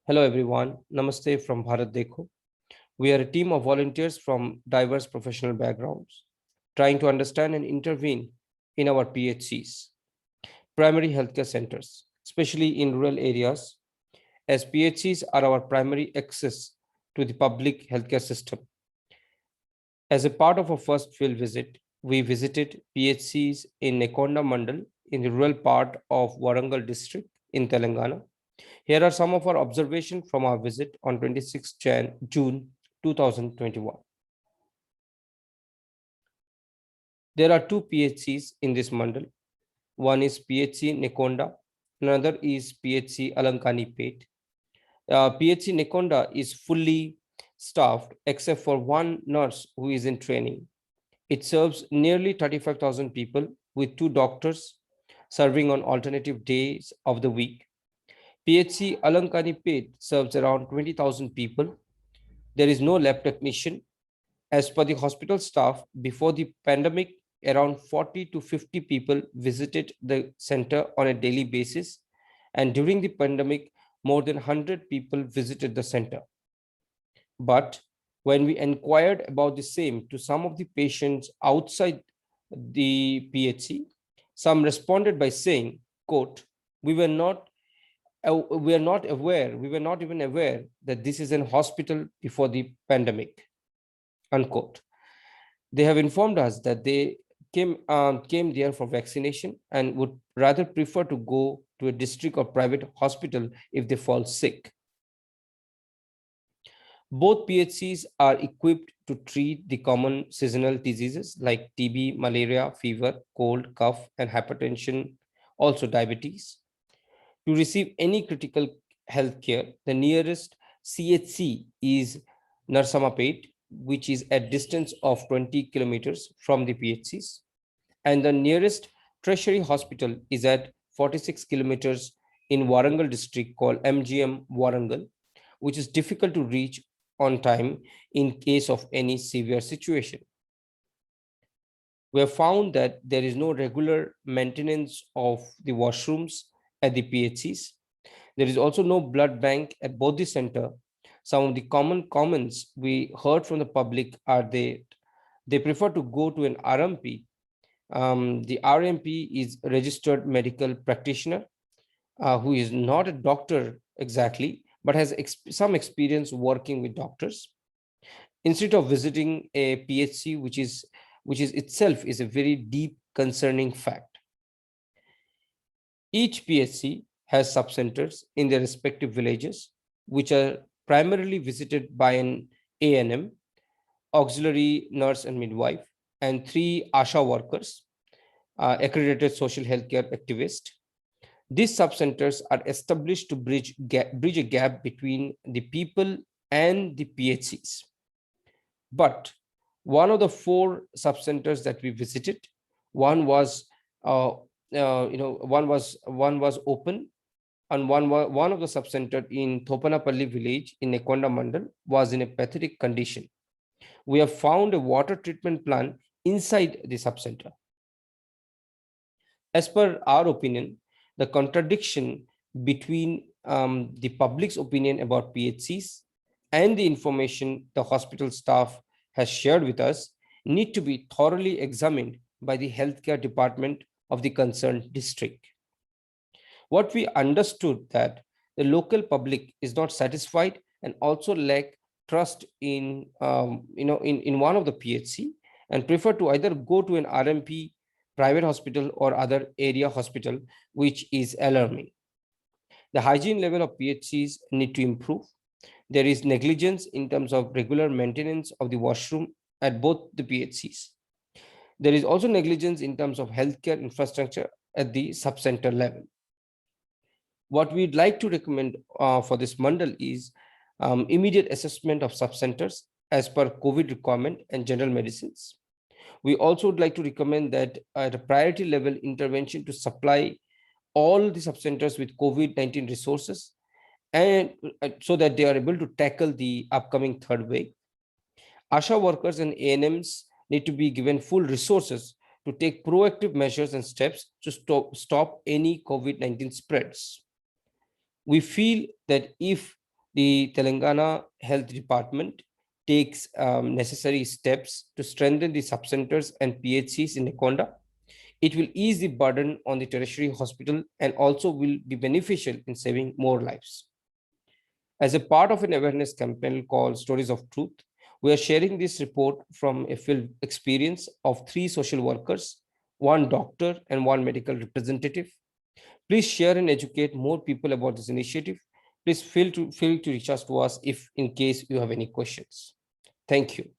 Hello everyone, Namaste from Bharat Dekho. We are a team of volunteers from diverse professional backgrounds trying to understand and intervene in our PHCs, primary healthcare centers, especially in rural areas, as PHCs are our primary access to the public healthcare system. As a part of our first field visit, we visited PHCs in Nekonda Mandal in the rural part of Warangal district in Telangana. Here are some of our observations from our visit on 26 June 2021. There are two PHCs in this mandal. One is PHC Nekonda, another is PHC Alankani Pet. PHC Nekonda is fully staffed except for one nurse who is in training. It serves nearly 35,000 people with two doctors serving on alternative days of the week. PHC Alankani Pet serves around 20,000 people. There is no lab technician. As per the hospital staff, before the pandemic, around 40 to 50 people visited the center on a daily basis. And during the pandemic, more than 100 people visited the center. But when we inquired about the same to some of the patients outside the PHC, some responded by saying, quote, we were not even aware that this is an hospital before the pandemic, unquote. They have informed us that they came there for vaccination and would rather prefer to go to a district or private hospital if they fall sick. Both PHCs are equipped to treat the common seasonal diseases like TB, malaria, fever, cold, cough, and hypertension, also diabetes. To receive any critical health care, the nearest CHC is Narsamapet, which is at distance of 20 kilometers from the PHCs. And the nearest tertiary hospital is at 46 kilometers in Warangal district called MGM Warangal, which is difficult to reach on time in case of any severe situation. We have found that there is no regular maintenance of the washrooms at the PHCs. There is also no blood bank at both the center. Some of the common comments we heard from the public are they prefer to go to an RMP. The RMP is a registered medical practitioner who is not a doctor exactly, but has some experience working with doctors. Instead of visiting a PHC, which is itself is a very deep concerning fact. Each PHC has subcenters in their respective villages, which are primarily visited by an ANM, auxiliary nurse and midwife, and 3 ASHA workers, accredited social healthcare activists. These subcenters are established to bridge a gap between the people and the PHCs. But one of the 4 subcenters that we visited, one was one was open, and one of the subcenter in Thopanapalli village in Nekonda Mandal was in a pathetic condition. We have found a water treatment plant inside the subcenter. As per our opinion, the contradiction between the public's opinion about PHCs and the information the hospital staff has shared with us need to be thoroughly examined by the healthcare department of the concerned district. What we understood that the local public is not satisfied and also lack trust in in one of the PHC and prefer to either go to an RMP private hospital or other area hospital, which is alarming. The hygiene level of PHCs need to improve. There is negligence in terms of regular maintenance of the washroom at both the PHCs. There is also negligence in terms of healthcare infrastructure at the subcenter level. What we'd like to recommend for this mandal is immediate assessment of subcenters as per COVID requirement and general medicines. We also would like to recommend that at a priority level intervention to supply all the subcenters with COVID-19 resources and so that they are able to tackle the upcoming third wave. ASHA workers and ANMs need to be given full resources to take proactive measures and steps to stop any COVID-19 spreads. We feel that if The Telangana Health Department takes necessary steps to strengthen the subcenters and PHCs in Nekonda. It will ease the burden on the tertiary hospital and also will be beneficial in saving more lives. As a part of an awareness campaign called Stories of Truth, we are sharing this report from a field experience of 3 social workers, 1 doctor, and 1 medical representative. Please share and educate more people about this initiative. Please feel to reach out to us if in case you have any questions. Thank you.